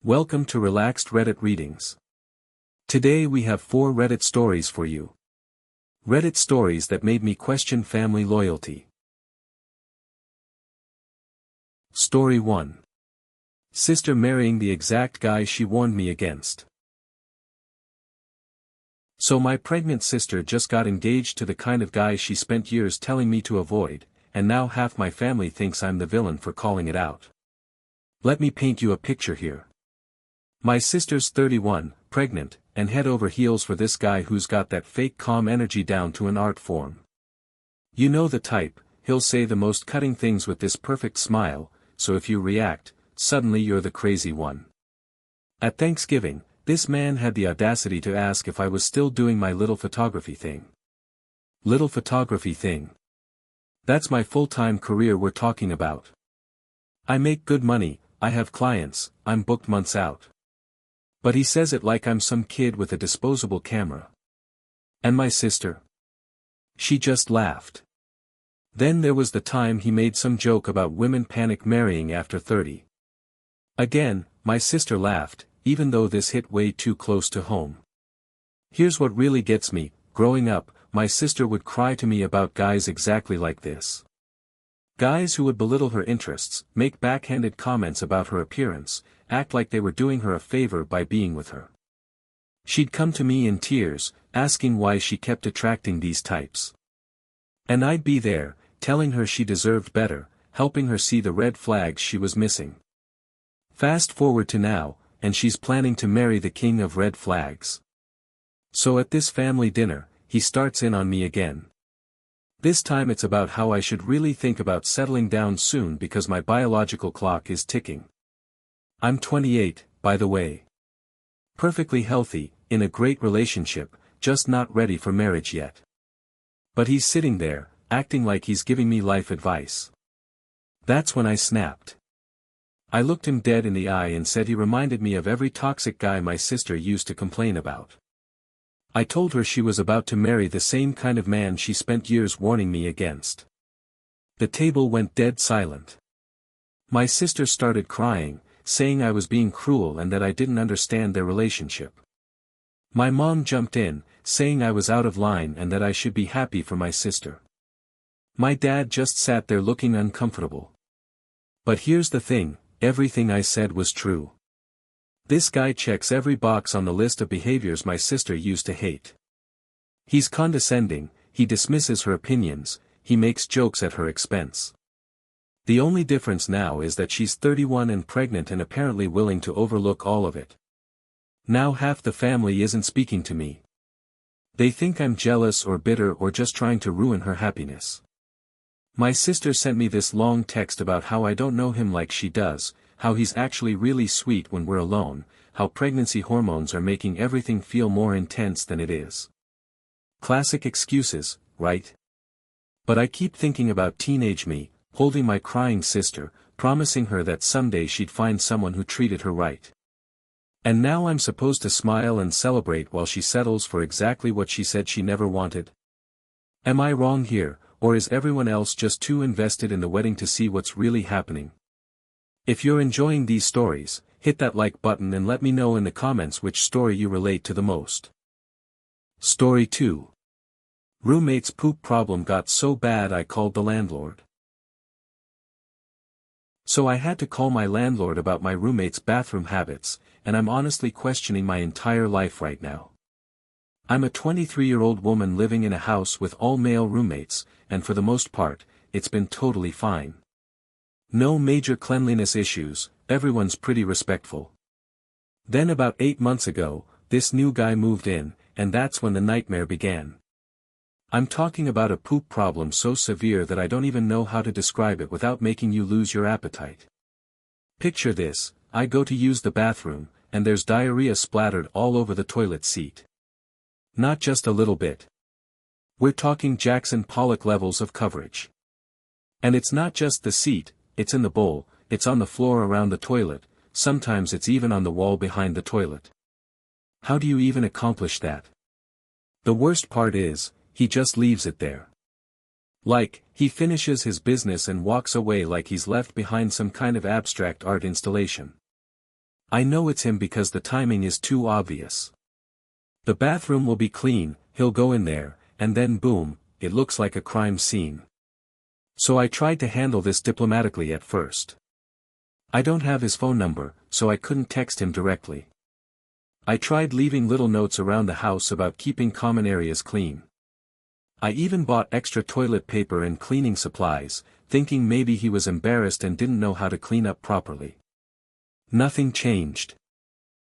Welcome to Relaxed Reddit Readings. Today we have 4 Reddit stories for you. Reddit stories that made me question family loyalty. Story 1. Sister marrying the exact guy she warned me against. So my pregnant sister just got engaged to the kind of guy she spent years telling me to avoid, and now half my family thinks I'm the villain for calling it out. Let me paint you a picture here. My sister's 31, pregnant, and head over heels for this guy who's got that fake calm energy down to an art form. You know the type, he'll say the most cutting things with this perfect smile, so if you react, suddenly you're the crazy one. At Thanksgiving, this man had the audacity to ask if I was still doing my little photography thing. Little photography thing. That's my full-time career we're talking about. I make good money, I have clients, I'm booked months out. But he says it like I'm some kid with a disposable camera. And my sister? She just laughed. Then there was the time he made some joke about women panic marrying after 30. Again, my sister laughed, even though this hit way too close to home. Here's what really gets me: growing up, my sister would cry to me about guys exactly like this. Guys who would belittle her interests, make backhanded comments about her appearance, act like they were doing her a favor by being with her. She'd come to me in tears, asking why she kept attracting these types. And I'd be there, telling her she deserved better, helping her see the red flags she was missing. Fast forward to now, and she's planning to marry the king of red flags. So at this family dinner, he starts in on me again. This time it's about how I should really think about settling down soon because my biological clock is ticking. I'm 28, by the way. Perfectly healthy, in a great relationship, just not ready for marriage yet. But he's sitting there, acting like he's giving me life advice. That's when I snapped. I looked him dead in the eye and said he reminded me of every toxic guy my sister used to complain about. I told her she was about to marry the same kind of man she spent years warning me against. The table went dead silent. My sister started crying, saying I was being cruel and that I didn't understand their relationship. My mom jumped in, saying I was out of line and that I should be happy for my sister. My dad just sat there looking uncomfortable. But here's the thing, everything I said was true. This guy checks every box on the list of behaviors my sister used to hate. He's condescending, he dismisses her opinions, he makes jokes at her expense. The only difference now is that she's 31 and pregnant and apparently willing to overlook all of it. Now half the family isn't speaking to me. They think I'm jealous or bitter or just trying to ruin her happiness. My sister sent me this long text about how I don't know him like she does, how he's actually really sweet when we're alone, how pregnancy hormones are making everything feel more intense than it is. Classic excuses, right? But I keep thinking about teenage me, holding my crying sister, promising her that someday she'd find someone who treated her right. And now I'm supposed to smile and celebrate while she settles for exactly what she said she never wanted? Am I wrong here, or is everyone else just too invested in the wedding to see what's really happening? If you're enjoying these stories, hit that like button and let me know in the comments which story you relate to the most. Story 2. Roommate's poop problem got so bad I called the landlord. So I had to call my landlord about my roommate's bathroom habits, and I'm honestly questioning my entire life right now. I'm a 23-year-old woman living in a house with all male roommates, and for the most part, it's been totally fine. No major cleanliness issues, everyone's pretty respectful. Then about 8 months ago, this new guy moved in, and that's when the nightmare began. I'm talking about a poop problem so severe that I don't even know how to describe it without making you lose your appetite. Picture this: I go to use the bathroom, and there's diarrhea splattered all over the toilet seat. Not just a little bit. We're talking Jackson Pollock levels of coverage. And it's not just the seat, it's in the bowl, it's on the floor around the toilet, sometimes it's even on the wall behind the toilet. How do you even accomplish that? The worst part is, he just leaves it there. Like, he finishes his business and walks away like he's left behind some kind of abstract art installation. I know it's him because the timing is too obvious. The bathroom will be clean, he'll go in there, and then boom, it looks like a crime scene. So I tried to handle this diplomatically at first. I don't have his phone number, so I couldn't text him directly. I tried leaving little notes around the house about keeping common areas clean. I even bought extra toilet paper and cleaning supplies, thinking maybe he was embarrassed and didn't know how to clean up properly. Nothing changed.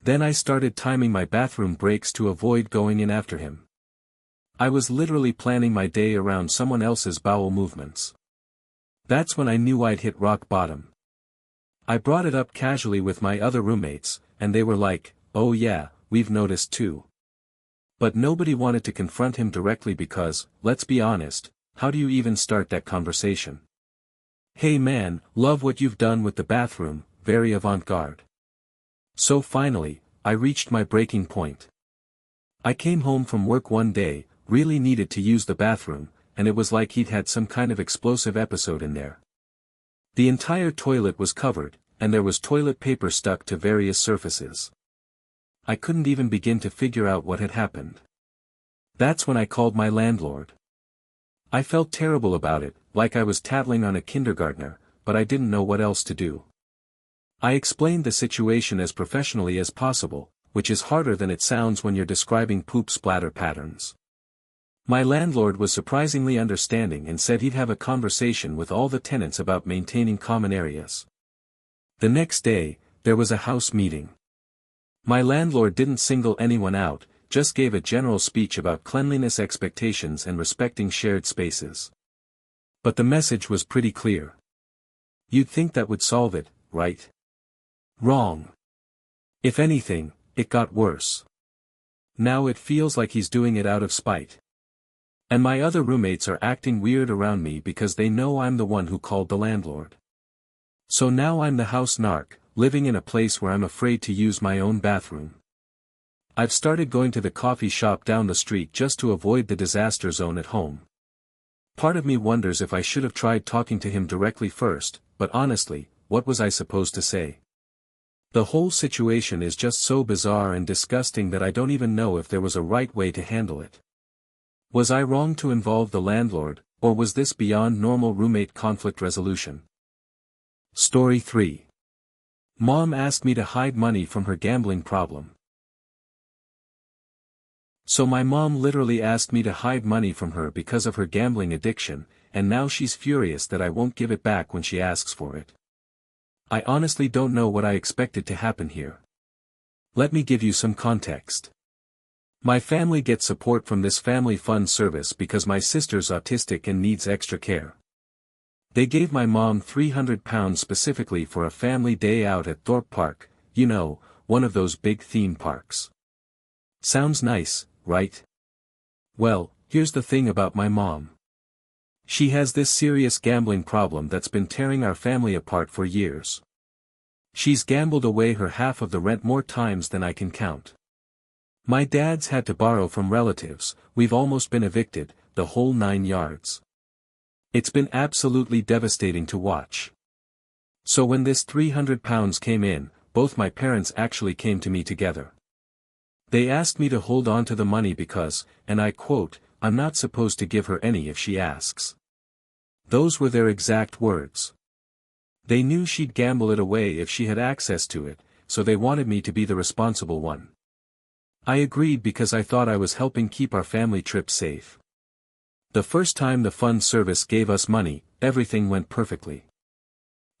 Then I started timing my bathroom breaks to avoid going in after him. I was literally planning my day around someone else's bowel movements. That's when I knew I'd hit rock bottom. I brought it up casually with my other roommates, and they were like, "Oh yeah, we've noticed too." But nobody wanted to confront him directly because, let's be honest, how do you even start that conversation? "Hey man, love what you've done with the bathroom, very avant-garde." So finally, I reached my breaking point. I came home from work one day, really needed to use the bathroom, and it was like he'd had some kind of explosive episode in there. The entire toilet was covered, and there was toilet paper stuck to various surfaces. I couldn't even begin to figure out what had happened. That's when I called my landlord. I felt terrible about it, like I was tattling on a kindergartner, but I didn't know what else to do. I explained the situation as professionally as possible, which is harder than it sounds when you're describing poop splatter patterns. My landlord was surprisingly understanding and said he'd have a conversation with all the tenants about maintaining common areas. The next day, there was a house meeting. My landlord didn't single anyone out, just gave a general speech about cleanliness expectations and respecting shared spaces. But the message was pretty clear. You'd think that would solve it, right? Wrong. If anything, it got worse. Now it feels like he's doing it out of spite. And my other roommates are acting weird around me because they know I'm the one who called the landlord. So now I'm the house narc, living in a place where I'm afraid to use my own bathroom. I've started going to the coffee shop down the street just to avoid the disaster zone at home. Part of me wonders if I should have tried talking to him directly first, but honestly, what was I supposed to say? The whole situation is just so bizarre and disgusting that I don't even know if there was a right way to handle it. Was I wrong to involve the landlord, or was this beyond normal roommate conflict resolution? Story 3. Mom asked me to hide money from her gambling problem. So my mom literally asked me to hide money from her because of her gambling addiction, and now she's furious that I won't give it back when she asks for it. I honestly don't know what I expected to happen here. Let me give you some context. My family gets support from this family fund service because my sister's autistic and needs extra care. They gave my mom £300 specifically for a family day out at Thorpe Park, you know, one of those big theme parks. Sounds nice, right? Well, here's the thing about my mom. She has this serious gambling problem that's been tearing our family apart for years. She's gambled away her half of the rent more times than I can count. My dad's had to borrow from relatives, we've almost been evicted, the whole 9 yards. It's been absolutely devastating to watch. So when this £300 came in, both my parents actually came to me together. They asked me to hold on to the money because, and I quote, "I'm not supposed to give her any if she asks." Those were their exact words. They knew she'd gamble it away if she had access to it, so they wanted me to be the responsible one. I agreed because I thought I was helping keep our family trip safe. The first time the fund service gave us money, everything went perfectly.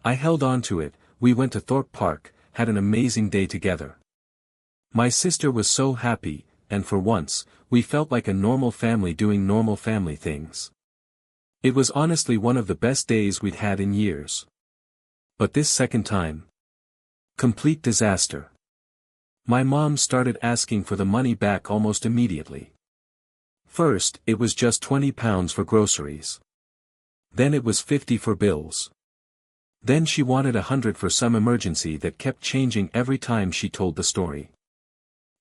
I held on to it, we went to Thorpe Park, had an amazing day together. My sister was so happy, and for once, we felt like a normal family doing normal family things. It was honestly one of the best days we'd had in years. But this second time, complete disaster. My mom started asking for the money back almost immediately. First, it was just £20 for groceries. Then it was 50 for bills. Then she wanted 100 for some emergency that kept changing every time she told the story.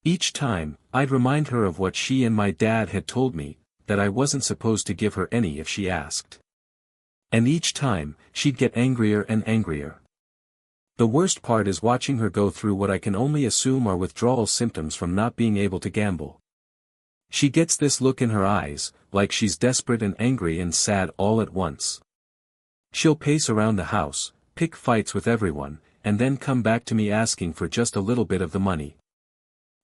Each time, I'd remind her of what she and my dad had told me, that I wasn't supposed to give her any if she asked. And each time, she'd get angrier and angrier. The worst part is watching her go through what I can only assume are withdrawal symptoms from not being able to gamble. She gets this look in her eyes, like she's desperate and angry and sad all at once. She'll pace around the house, pick fights with everyone, and then come back to me asking for just a little bit of the money.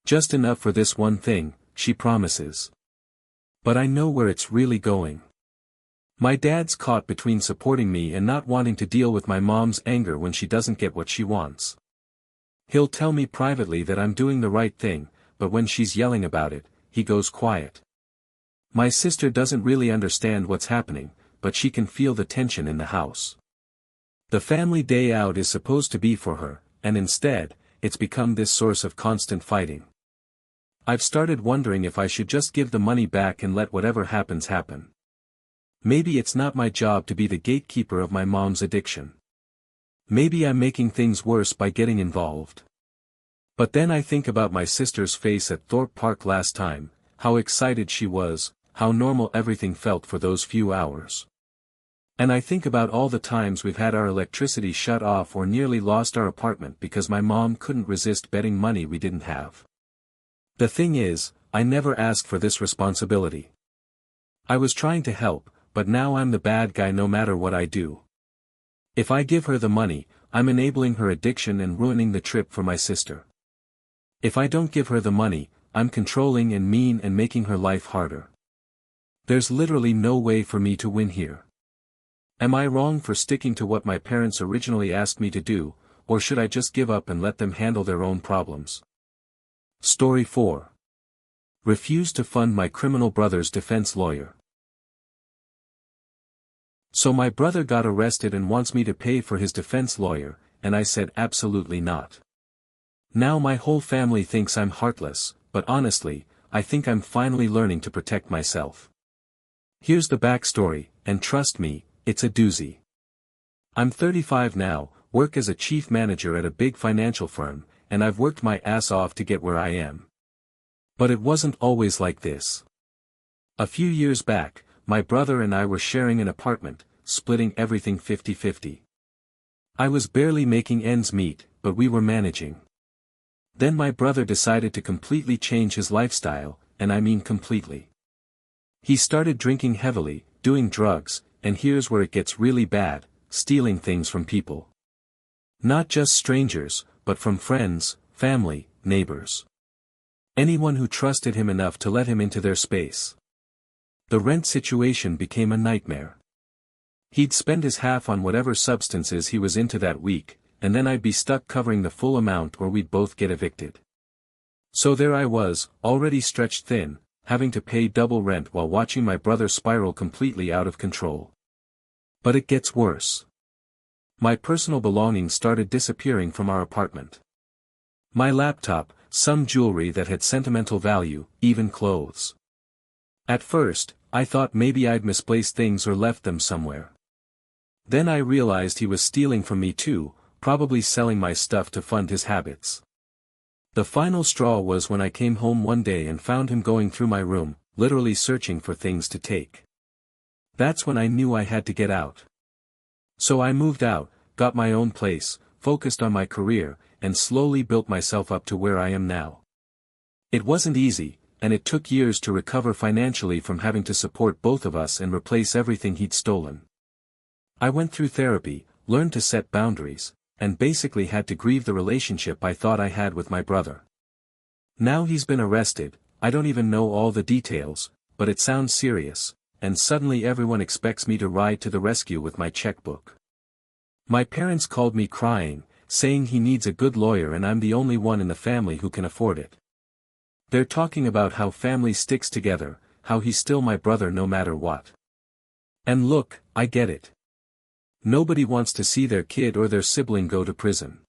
Just enough for this one thing, she promises. But I know where it's really going. My dad's caught between supporting me and not wanting to deal with my mom's anger when she doesn't get what she wants. He'll tell me privately that I'm doing the right thing, but when she's yelling about it, he goes quiet. My sister doesn't really understand what's happening, but she can feel the tension in the house. The family day out is supposed to be for her, and instead, it's become this source of constant fighting. I've started wondering if I should just give the money back and let whatever happens happen. Maybe it's not my job to be the gatekeeper of my mom's addiction. Maybe I'm making things worse by getting involved. But then I think about my sister's face at Thorpe Park last time, how excited she was, how normal everything felt for those few hours. And I think about all the times we've had our electricity shut off or nearly lost our apartment because my mom couldn't resist betting money we didn't have. The thing is, I never asked for this responsibility. I was trying to help, but now I'm the bad guy no matter what I do. If I give her the money, I'm enabling her addiction and ruining the trip for my sister. If I don't give her the money, I'm controlling and mean and making her life harder. There's literally no way for me to win here. Am I wrong for sticking to what my parents originally asked me to do, or should I just give up and let them handle their own problems? Story 4. Refuse to fund my criminal brother's defense lawyer. So my brother got arrested and wants me to pay for his defense lawyer, and I said absolutely not. Now my whole family thinks I'm heartless, but honestly, I think I'm finally learning to protect myself. Here's the backstory, and trust me, it's a doozy. I'm 35 now, work as a chief manager at a big financial firm, and I've worked my ass off to get where I am. But it wasn't always like this. A few years back, my brother and I were sharing an apartment, splitting everything 50-50. I was barely making ends meet, but we were managing. Then my brother decided to completely change his lifestyle, and I mean completely. He started drinking heavily, doing drugs, and here's where it gets really bad, stealing things from people. Not just strangers, but from friends, family, neighbors. Anyone who trusted him enough to let him into their space. The rent situation became a nightmare. He'd spend his half on whatever substances he was into that week, and then I'd be stuck covering the full amount or we'd both get evicted. So there I was, already stretched thin, having to pay double rent while watching my brother spiral completely out of control. But it gets worse. My personal belongings started disappearing from our apartment. My laptop, some jewelry that had sentimental value, even clothes. At first, I thought maybe I'd misplaced things or left them somewhere. Then I realized he was stealing from me too, probably selling my stuff to fund his habits. The final straw was when I came home one day and found him going through my room, literally searching for things to take. That's when I knew I had to get out. So I moved out, got my own place, focused on my career, and slowly built myself up to where I am now. It wasn't easy, and it took years to recover financially from having to support both of us and replace everything he'd stolen. I went through therapy, learned to set boundaries, and basically had to grieve the relationship I thought I had with my brother. Now he's been arrested, I don't even know all the details, but it sounds serious, and suddenly everyone expects me to ride to the rescue with my checkbook. My parents called me crying, saying he needs a good lawyer and I'm the only one in the family who can afford it. They're talking about how family sticks together, how he's still my brother no matter what. And look, I get it. Nobody wants to see their kid or their sibling go to prison.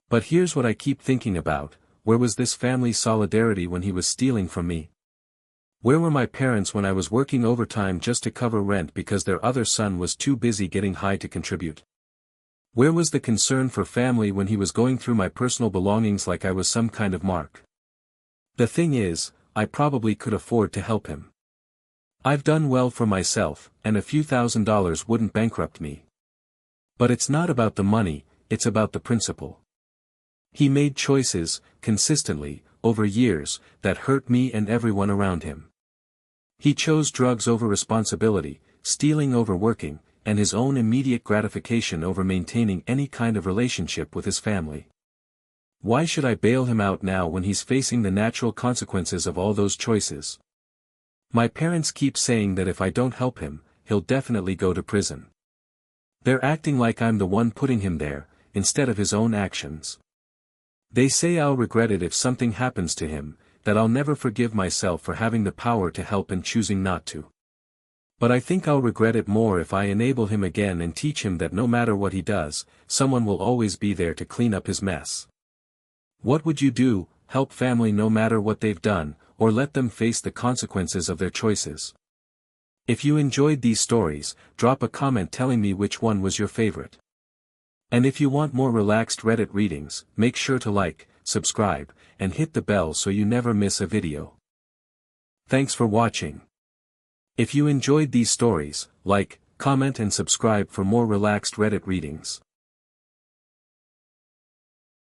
But here's what I keep thinking about, where was this family solidarity when he was stealing from me? Where were my parents when I was working overtime just to cover rent because their other son was too busy getting high to contribute? Where was the concern for family when he was going through my personal belongings like I was some kind of mark? The thing is, I probably could afford to help him. I've done well for myself, and a few $1,000s wouldn't bankrupt me. But it's not about the money, it's about the principle. He made choices, consistently, over years, that hurt me and everyone around him. He chose drugs over responsibility, stealing over working, and his own immediate gratification over maintaining any kind of relationship with his family. Why should I bail him out now when he's facing the natural consequences of all those choices? My parents keep saying that if I don't help him, he'll definitely go to prison. They're acting like I'm the one putting him there, instead of his own actions. They say I'll regret it if something happens to him, that I'll never forgive myself for having the power to help and choosing not to. But I think I'll regret it more if I enable him again and teach him that no matter what he does, someone will always be there to clean up his mess. What would you do? Help family no matter what they've done, or let them face the consequences of their choices? If you enjoyed these stories, drop a comment telling me which one was your favorite. And if you want more relaxed Reddit readings, make sure to like, subscribe, and hit the bell so you never miss a video. Thanks for watching. If you enjoyed these stories, like, comment and subscribe for more relaxed Reddit readings.